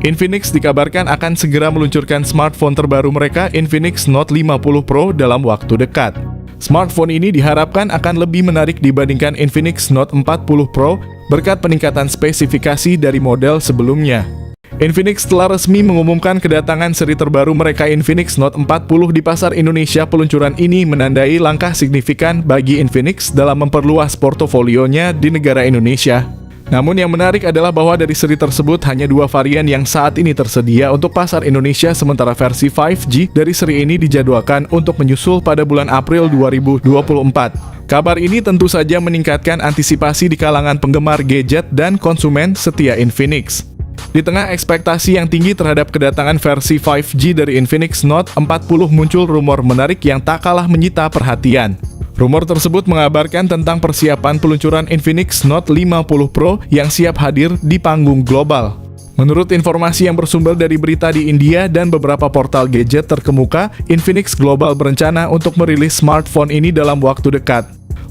Infinix dikabarkan akan segera meluncurkan smartphone terbaru mereka, Infinix Note 50 Pro, dalam waktu dekat. Smartphone ini diharapkan akan lebih menarik dibandingkan Infinix Note 40 Pro berkat peningkatan spesifikasi dari model sebelumnya. Infinix telah resmi mengumumkan kedatangan seri terbaru mereka, Infinix Note 40 di pasar Indonesia. Peluncuran ini menandai langkah signifikan bagi Infinix dalam memperluas portofolionya di negara Indonesia. Namun yang menarik adalah bahwa dari seri tersebut hanya 2 varian yang saat ini tersedia untuk pasar Indonesia, sementara versi 5G dari seri ini dijadwalkan untuk menyusul pada bulan April 2024. Kabar ini tentu saja meningkatkan antisipasi di kalangan penggemar gadget dan konsumen setia Infinix. Di tengah ekspektasi yang tinggi terhadap kedatangan versi 5G dari Infinix Note 40, muncul rumor menarik yang tak kalah menyita perhatian. Rumor tersebut mengabarkan tentang persiapan peluncuran Infinix Note 50 Pro yang siap hadir di panggung global. Menurut informasi yang bersumber dari berita di India dan beberapa portal gadget terkemuka, Infinix Global berencana untuk merilis smartphone ini dalam waktu dekat.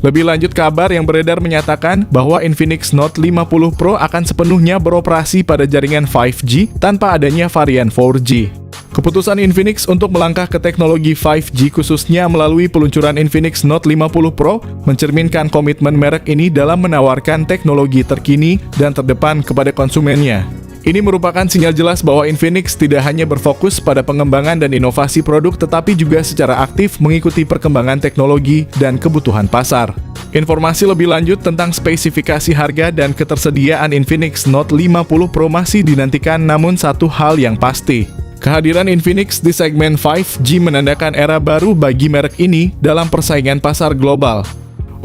Lebih lanjut, kabar yang beredar menyatakan bahwa Infinix Note 50 Pro akan sepenuhnya beroperasi pada jaringan 5G tanpa adanya varian 4G. Keputusan Infinix untuk melangkah ke teknologi 5G khususnya melalui peluncuran Infinix Note 50 Pro mencerminkan komitmen merek ini dalam menawarkan teknologi terkini dan terdepan kepada konsumennya. Ini merupakan sinyal jelas bahwa Infinix tidak hanya berfokus pada pengembangan dan inovasi produk, tetapi juga secara aktif mengikuti perkembangan teknologi dan kebutuhan pasar. Informasi lebih lanjut tentang spesifikasi harga dan ketersediaan Infinix Note 50 Pro masih dinantikan, namun satu hal yang pasti, kehadiran Infinix di segmen 5G menandakan era baru bagi merek ini dalam persaingan pasar global.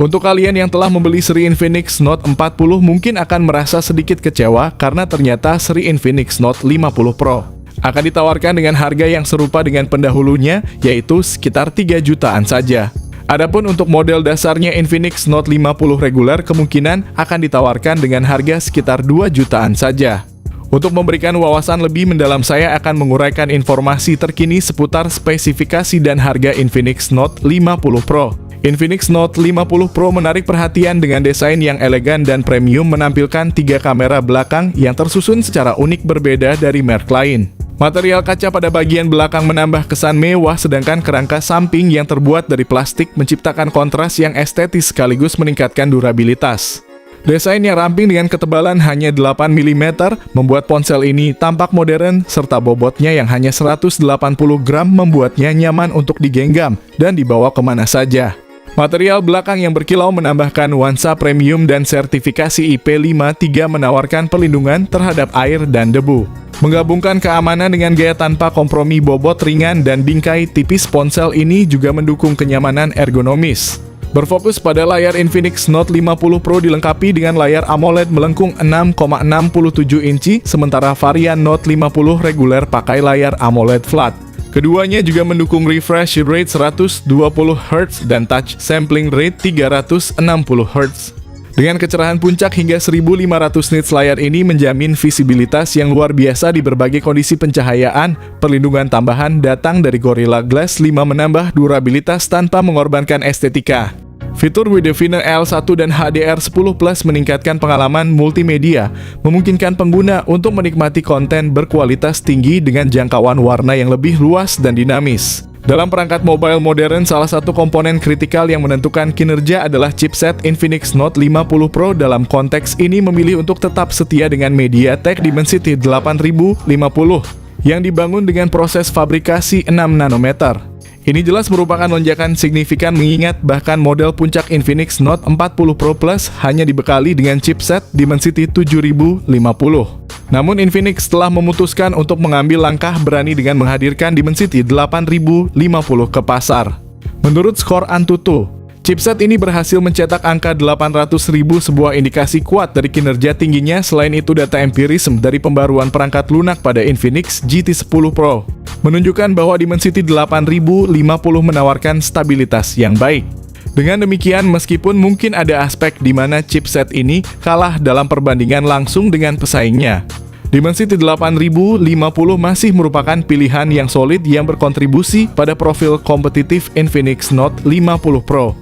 Untuk kalian yang telah membeli seri Infinix Note 40 mungkin akan merasa sedikit kecewa karena ternyata seri Infinix Note 50 Pro akan ditawarkan dengan harga yang serupa dengan pendahulunya, yaitu sekitar 3 jutaan saja. Adapun untuk model dasarnya Infinix Note 50 reguler kemungkinan akan ditawarkan dengan harga sekitar 2 jutaan saja. Untuk memberikan wawasan lebih mendalam, saya akan menguraikan informasi terkini seputar spesifikasi dan harga Infinix Note 50 Pro. Infinix Note 50 Pro menarik perhatian dengan desain yang elegan dan premium, menampilkan 3 kamera belakang yang tersusun secara unik berbeda dari merek lain. Material kaca pada bagian belakang menambah kesan mewah, sedangkan kerangka samping yang terbuat dari plastik menciptakan kontras yang estetis sekaligus meningkatkan durabilitas. Desain yang ramping dengan ketebalan hanya 8 mm membuat ponsel ini tampak modern, serta bobotnya yang hanya 180 gram membuatnya nyaman untuk digenggam dan dibawa kemana saja. Material belakang yang berkilau menambahkan nuansa premium dan sertifikasi IP53 menawarkan perlindungan terhadap air dan debu. Menggabungkan keamanan dengan gaya tanpa kompromi, bobot ringan dan bingkai tipis, ponsel ini juga mendukung kenyamanan ergonomis. Berfokus pada layar, Infinix Note 50 Pro dilengkapi dengan layar AMOLED melengkung 6,67 inci, sementara varian Note 50 reguler pakai layar AMOLED flat. Keduanya juga mendukung refresh rate 120 Hz dan touch sampling rate 360 Hz. Dengan kecerahan puncak hingga 1500 nits, layar ini menjamin visibilitas yang luar biasa di berbagai kondisi pencahayaan. Perlindungan tambahan datang dari Gorilla Glass 5 menambah durabilitas tanpa mengorbankan estetika. Fitur Widevine L1 dan HDR10 Plus meningkatkan pengalaman multimedia, memungkinkan pengguna untuk menikmati konten berkualitas tinggi dengan jangkauan warna yang lebih luas dan dinamis. Dalam perangkat mobile modern, salah satu komponen kritikal yang menentukan kinerja adalah chipset. Infinix Note 50 Pro dalam konteks ini memilih untuk tetap setia dengan MediaTek Dimensity 8050 yang dibangun dengan proses fabrikasi 6 nanometer. Ini jelas merupakan lonjakan signifikan, mengingat bahkan model puncak Infinix Note 40 Pro Plus hanya dibekali dengan chipset Dimensity 7050. Namun Infinix telah memutuskan untuk mengambil langkah berani dengan menghadirkan Dimensity 8050 ke pasar. Menurut skor Antutu, chipset ini berhasil mencetak angka 800.000, sebuah indikasi kuat dari kinerja tingginya. Selain itu, data empirisme dari pembaruan perangkat lunak pada Infinix GT10 Pro menunjukkan bahwa Dimensity 8050 menawarkan stabilitas yang baik. Dengan demikian, meskipun mungkin ada aspek di mana chipset ini kalah dalam perbandingan langsung dengan pesaingnya, Dimensity 8050 masih merupakan pilihan yang solid yang berkontribusi pada profil kompetitif Infinix Note 50 Pro.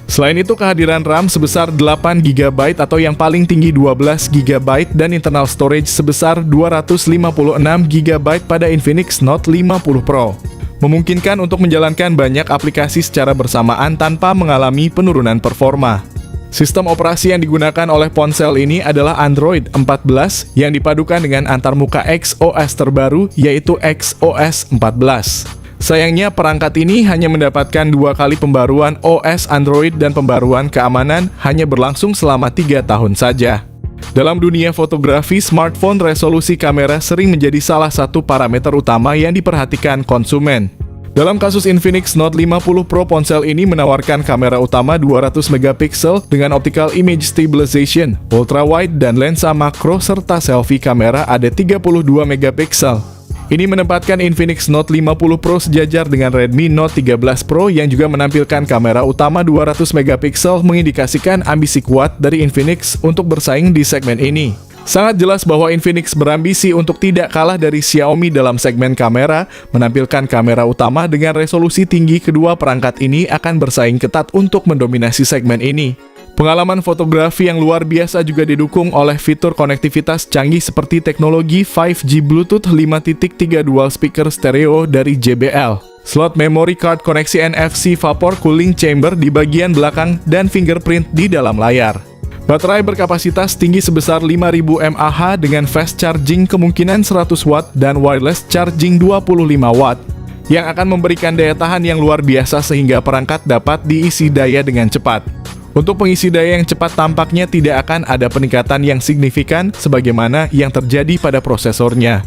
Selain itu, kehadiran RAM sebesar 8GB atau yang paling tinggi 12GB dan internal storage sebesar 256GB pada Infinix Note 50 Pro memungkinkan untuk menjalankan banyak aplikasi secara bersamaan tanpa mengalami penurunan performa. Sistem operasi yang digunakan oleh ponsel ini adalah Android 14 yang dipadukan dengan antarmuka XOS terbaru yaitu XOS 14. Sayangnya perangkat ini hanya mendapatkan 2 kali pembaruan OS Android dan pembaruan keamanan hanya berlangsung selama 3 tahun saja. Dalam dunia fotografi, smartphone resolusi kamera sering menjadi salah satu parameter utama yang diperhatikan konsumen. Dalam kasus Infinix Note 50 Pro, ponsel ini menawarkan kamera utama 200 megapiksel dengan optical image stabilization, ultra wide dan lensa makro serta selfie kamera ada 32 megapiksel. Ini menempatkan Infinix Note 50 Pro sejajar dengan Redmi Note 13 Pro yang juga menampilkan kamera utama 200 megapiksel, mengindikasikan ambisi kuat dari Infinix untuk bersaing di segmen ini. Sangat jelas bahwa Infinix berambisi untuk tidak kalah dari Xiaomi dalam segmen kamera, menampilkan kamera utama dengan resolusi tinggi. Kedua perangkat ini akan bersaing ketat untuk mendominasi segmen ini. Pengalaman fotografi yang luar biasa juga didukung oleh fitur konektivitas canggih seperti teknologi 5G Bluetooth 5.3 dual speaker stereo dari JBL, slot memory card koneksi NFC, vapor cooling chamber di bagian belakang, dan fingerprint di dalam layar. Baterai berkapasitas tinggi sebesar 5000 mAh dengan fast charging kemungkinan 100 watt dan wireless charging 25 watt yang akan memberikan daya tahan yang luar biasa sehingga perangkat dapat diisi daya dengan cepat. Untuk pengisi daya yang cepat tampaknya tidak akan ada peningkatan yang signifikan sebagaimana yang terjadi pada prosesornya.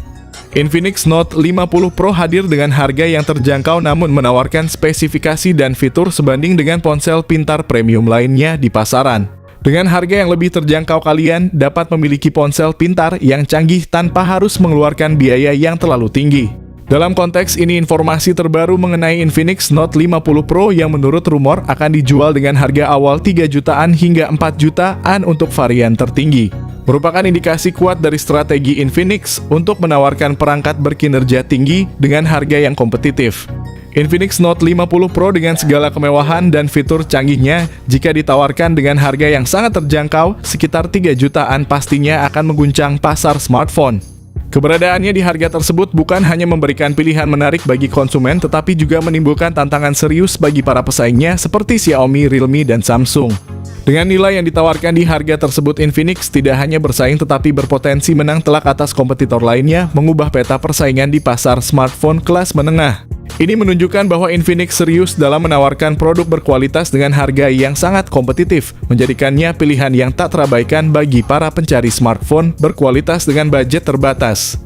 Infinix Note 50 Pro hadir dengan harga yang terjangkau namun menawarkan spesifikasi dan fitur sebanding dengan ponsel pintar premium lainnya di pasaran. Dengan harga yang lebih terjangkau, kalian dapat memiliki ponsel pintar yang canggih tanpa harus mengeluarkan biaya yang terlalu tinggi. Dalam konteks ini, informasi terbaru mengenai Infinix Note 50 Pro yang menurut rumor akan dijual dengan harga awal 3 jutaan hingga 4 jutaan untuk varian tertinggi, merupakan indikasi kuat dari strategi Infinix untuk menawarkan perangkat berkinerja tinggi dengan harga yang kompetitif. Infinix Note 50 Pro dengan segala kemewahan dan fitur canggihnya, jika ditawarkan dengan harga yang sangat terjangkau, sekitar 3 jutaan, pastinya akan mengguncang pasar smartphone. Keberadaannya di harga tersebut bukan hanya memberikan pilihan menarik bagi konsumen, tetapi juga menimbulkan tantangan serius bagi para pesaingnya seperti Xiaomi, Realme, dan Samsung. Dengan nilai yang ditawarkan di harga tersebut, Infinix tidak hanya bersaing tetapi berpotensi menang telak atas kompetitor lainnya, mengubah peta persaingan di pasar smartphone kelas menengah. Ini menunjukkan bahwa Infinix serius dalam menawarkan produk berkualitas dengan harga yang sangat kompetitif, menjadikannya pilihan yang tak terabaikan bagi para pencari smartphone berkualitas dengan budget terbatas.